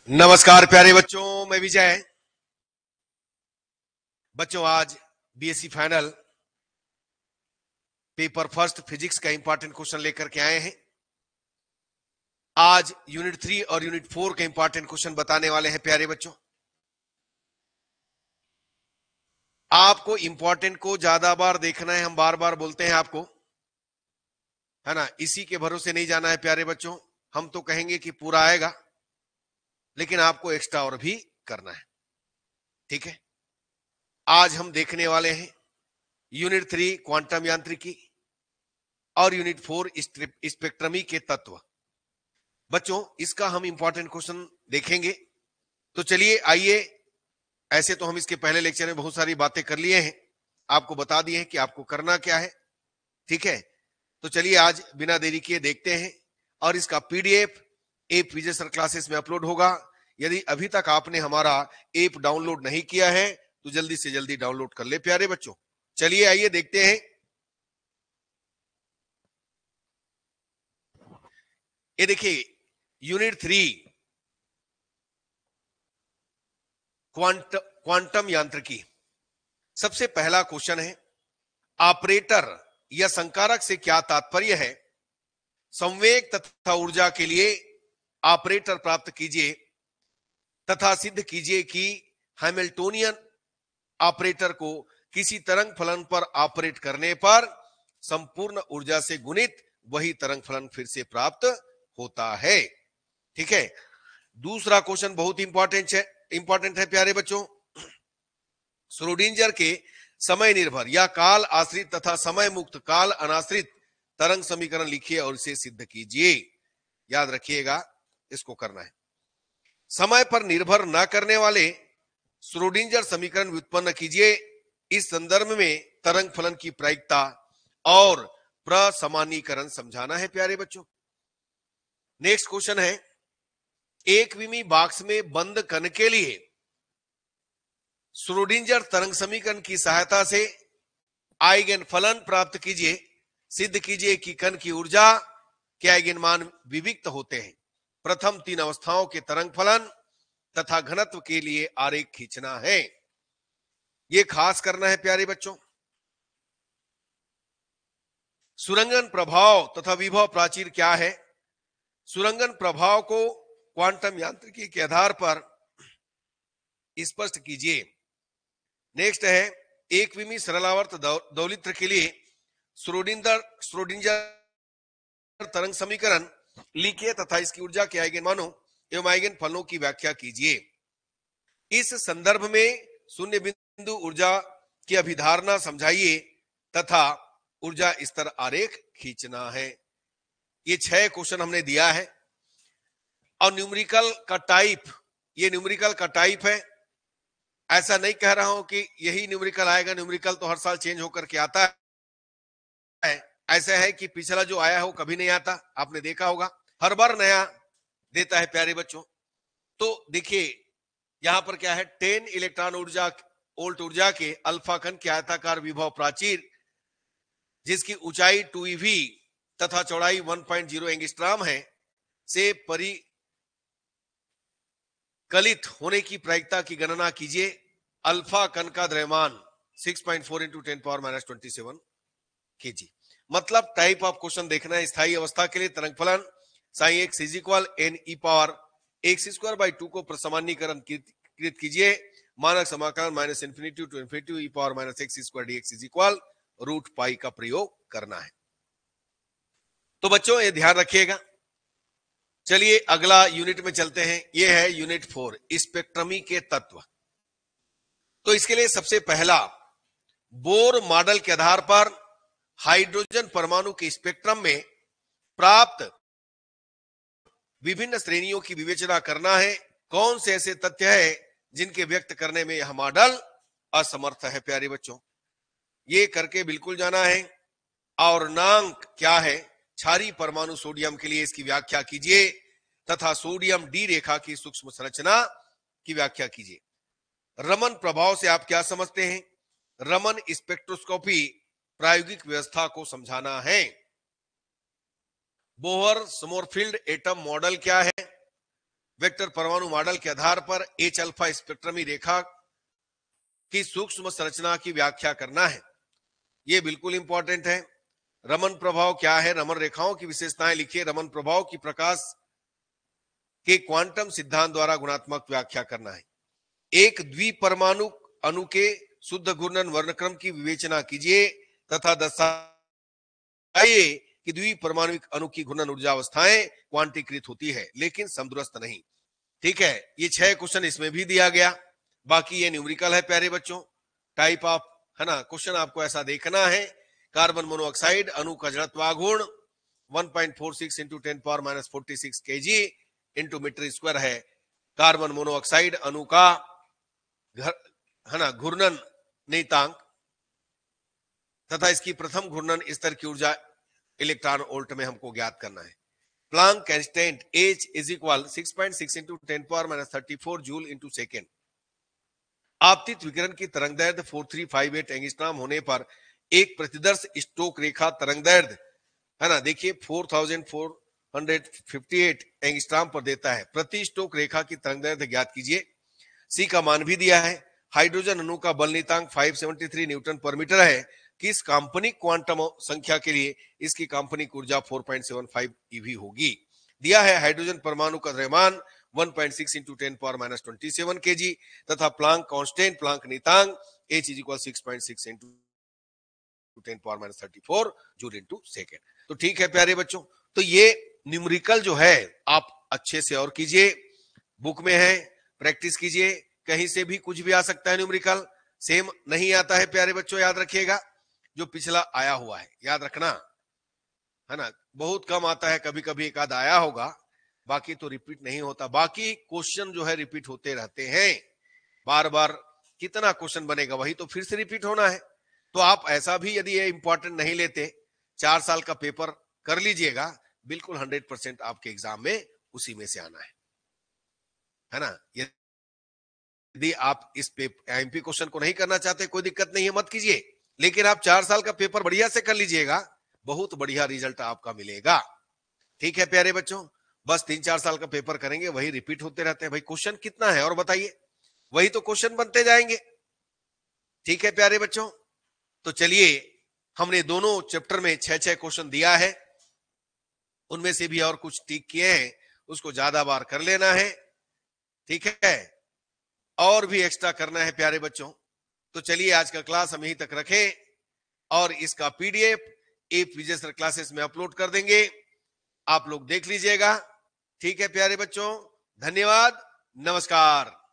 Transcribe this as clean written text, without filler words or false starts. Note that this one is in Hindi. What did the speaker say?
नमस्कार प्यारे बच्चों, मैं विजय। बच्चों, आज BSc final paper first physics का इंपॉर्टेंट क्वेश्चन लेकर के आए हैं। आज यूनिट 3 और यूनिट 4 के इंपॉर्टेंट क्वेश्चन बताने वाले हैं। प्यारे बच्चों, आपको इंपॉर्टेंट को ज्यादा बार देखना है, हम बार बार बोलते हैं आपको, है ना। इसी के भरोसे नहीं जाना है प्यारे बच्चों। हम तो कहेंगे कि पूरा आएगा, लेकिन आपको एक्स्ट्रा और भी करना है, ठीक है। आज हम देखने वाले हैं यूनिट 3 क्वांटम यांत्रिकी और यूनिट 4 स्पेक्ट्रमी के तत्व। बच्चों, इसका हम इंपॉर्टेंट क्वेश्चन देखेंगे। तो चलिए आइए, ऐसे तो हम इसके पहले लेक्चर में बहुत सारी बातें कर लिए हैं, आपको बता दिए हैं कि आपको करना क्या है, ठीक है। तो चलिए आज बिना देरी किए देखते हैं, और इसका पीडीएफ ऐप विजय सर क्लासेस में अपलोड होगा। यदि अभी तक आपने हमारा ऐप डाउनलोड नहीं किया है तो जल्दी से जल्दी डाउनलोड कर ले प्यारे बच्चों। चलिए आइए देखते हैं। ये देखिए, यूनिट 3 क्वांटम यांत्रिकी। सबसे पहला क्वेश्चन है, ऑपरेटर या संकारक से क्या तात्पर्य है? संवेग तथा ऊर्जा के लिए ऑपरेटर प्राप्त कीजिए तथा सिद्ध कीजिए कि हैमिल्टोनियन ऑपरेटर को किसी तरंग फलन पर ऑपरेट करने पर संपूर्ण ऊर्जा से गुणित वही तरंग फलन फिर से प्राप्त होता है, ठीक है। दूसरा क्वेश्चन बहुत इंपॉर्टेंट है प्यारे बच्चों। श्रोडिंजर के समय निर्भर या काल आश्रित तथा समय मुक्त काल अनाश्रित तरंग समीकरण लिखिए और इसे सिद्ध कीजिए। याद रखिएगा, इसको करना है। समय पर निर्भर न करने वाले श्रोडिंजर समीकरण व्युत्पन्न कीजिए। इस संदर्भ में तरंग फलन की प्रायिकता और प्रसमानीकरण समझाना है प्यारे बच्चों। नेक्स्ट क्वेश्चन है, एक विमी बॉक्स में बंद कण के लिए श्रोडिंजर तरंग समीकरण की सहायता से आइगन फलन प्राप्त कीजिए। सिद्ध कीजिए कि कण की ऊर्जा के आइगन मान विविक्त होते हैं। प्रथम 3 अवस्थाओं के तरंग फलन तथा घनत्व के लिए आरेख खींचना है। यह खास करना है प्यारे बच्चों। सुरंगन प्रभाव तथा विभव प्राचीर क्या है? सुरंगन प्रभाव को क्वांटम यांत्रिकी के आधार पर स्पष्ट कीजिए। नेक्स्ट है, एक विमी सरलावर्त दौलित्र के लिए श्रोडिंजर तरंग समीकरण लिखिए तथा इसकी ऊर्जा के आइगन मानों एवं आइगन फलनों की व्याख्या कीजिए। इस संदर्भ में शून्य बिंदु ऊर्जा की अभिधारणा समझाइए तथा ऊर्जा स्तर आरेख खींचना है। ये 6 क्वेश्चन हमने दिया है। और न्यूमेरिकल का टाइप, ये न्यूमेरिकल का टाइप है। ऐसा नहीं कह रहा हूं कि यही न्यूमेरिकल आएगा, न्यूमेरिकल तो हर साल चेंज होकर के आता है। ऐसा है कि पिछला जो आया है वो कभी नहीं आता, आपने देखा होगा, हर बार नया देता है प्यारे बच्चों। तो देखिए यहां पर क्या है, 10 इलेक्ट्रॉन वोल्ट ऊर्जा के अल्फा कण के आयताकार विभव प्राचीर जिसकी ऊंचाई 2 eV तथा चौड़ाई 1.0 एंगस्ट्रॉम है से परिकलित होने की प्रायिकता की गणना कीजिए। अल्फा कण का द्रव्यमान 6.4 × 10⁻27 kg। मतलब टाइप ऑफ क्वेश्चन देखना है। स्थायी अवस्था के लिए तरंग फलन sign x is equal n(e⁻x²/2) को प्रसमानीकरण कृत कीजिए। मानक समाकलन -∞ to ∞e⁻x² dx is equal √π का प्रयोग करना है। तो बच्चों ये ध्यान रखिएगा। चलिए अगला यूनिट में चलते हैं। ये है यूनिट 4 स्पेक्ट्रमी के तत्व। तो इसके लिए सबसे पहला, बोर मॉडल के आधार पर हाइड्रोजन परमाणु के स्पेक्ट्रम में प्राप्त विभिन्न श्रेणियों की विवेचना करना है। कौन से ऐसे तथ्य है जिनके व्यक्त करने में यह मॉडल असमर्थ है प्यारे बच्चों, ये करके बिल्कुल जाना है। और नांक क्या है? क्षारीय परमाणु सोडियम के लिए इसकी व्याख्या कीजिए तथा सोडियम डी रेखा की सूक्ष्म संरचना की व्याख्या कीजिए। रमन प्रभाव से आप क्या समझते हैं? रमन स्पेक्ट्रोस्कोपी प्रायोगिक व्यवस्था को समझाना है। बोहर समरफील्ड एटम मॉडल क्या है? वेक्टर परमाणु मॉडल के आधार पर H अल्फा स्पेक्ट्रमी रेखा की सूक्ष्म संरचना की व्याख्या करना है। यह बिल्कुल इंपॉर्टेंट है। रमन प्रभाव क्या है, रमन रेखाओं की विशेषताएं लिखिए। रमन प्रभाव की प्रकाश के क्वांटम सिद्धांत द्वारा गुणात्मक व्याख्या करना है। एक द्विपरमाणु अणु के शुद्ध घूर्णन वर्णक्रम की विवेचना कीजिए तथा दर्शाइए कि द्विपरमाणुक अणु की घूर्णन ऊर्जा अवस्थाएं क्वांटीकृत होती है लेकिन समदूरस्थ नहीं। ठीक है, ये 6 क्वेश्चन इसमें भी दिया गया। बाकी ये न्यूमेरिकल है प्यारे बच्चों, टाइप ऑफ, है ना। क्वेश्चन आपको ऐसा देखना है, कार्बन मोनोऑक्साइड अणु का जड़त्वाघूर्ण 1.46 into 10⁻46 kg into metre square है। कार्बन मोनोऑक्साइड अणु का है ना घूर्णन नियतांक तथा इसकी प्रथम घूर्णन स्तर की ऊर्जा इलेक्ट्रॉन वोल्ट में हमको ज्ञात करना है। Planck constant H is equal 6.6 into 10⁻34 joule into second. आपतित विकिरण की तरंग दैर्ध्य 4358 एंगस्ट्रॉम होने पर एक प्रतिदर्श स्टोक रेखा तरंग दैर्ध्य, है ना, देखिए 4458 एंगस्ट्रॉम पर देता है। प्रति स्टोक रेखा की तरंग दैर्ध्य ज्ञात कीजिए। सी का मान भी दिया है। हाइड्रोजन अणु का बल नियतांक 573 न्यूटन पर मीटर है। किस काल्पनिक क्वांटम संख्या के लिए इसकी काल्पनिक ऊर्जा 4.75 eV होगी। दिया है हाइड्रोजन परमाणु का द्रव्यमान 1.6 इंटू 10⁻27 kg तथा प्लांक कांस्टेंट, प्लांक नियतांक H is equal 6.6 into 10⁻34 joule into second. तो ठीक है प्यारे बच्चों, तो ये न्यूमेरिकल जो है आप अच्छे से और कीजिए, बुक में है, प्रैक्टिस कीजिए। कहीं से भी कुछ भी आ सकता है, न्यूमेरिकल सेम नहीं आता है प्यारे बच्चों, याद रखिएगा। जो पिछला आया हुआ है याद रखना, है ना। बहुत कम आता है, कभी कभी एक आध आया होगा, बाकी तो रिपीट नहीं होता। बाकी क्वेश्चन जो है रिपीट होते रहते हैं, बार बार कितना क्वेश्चन बनेगा, वही तो फिर से रिपीट होना है। तो आप ऐसा भी यदि ये इंपॉर्टेंट नहीं लेते, 4 साल का पेपर कर लीजिएगा, बिल्कुल 100% आपके एग्जाम में उसी में से आना है ना। यदि आप इस एमपी क्वेश्चन को नहीं करना चाहते, कोई दिक्कत नहीं है, मत कीजिए, लेकिन आप 4 साल का पेपर बढ़िया से कर लीजिएगा, बहुत बढ़िया रिजल्ट आपका मिलेगा। ठीक है प्यारे बच्चों, बस 3-4 साल का पेपर करेंगे, वही रिपीट होते रहते हैं। भाई क्वेश्चन कितना है और बताइए, वही तो क्वेश्चन बनते जाएंगे। ठीक है प्यारे बच्चों, तो चलिए, हमने दोनों चैप्टर में 6-6 क्वेश्चन दिया है, उनमें से भी और कुछ टिक किए हैं, उसको ज्यादा बार कर लेना है। ठीक है, और भी एक्स्ट्रा करना है प्यारे बच्चों। तो चलिए, आज का क्लास हम यहीं तक रखें और इसका पीडीएफ एप विजय सर क्लासेस में अपलोड कर देंगे, आप लोग देख लीजिएगा। ठीक है प्यारे बच्चों, धन्यवाद, नमस्कार।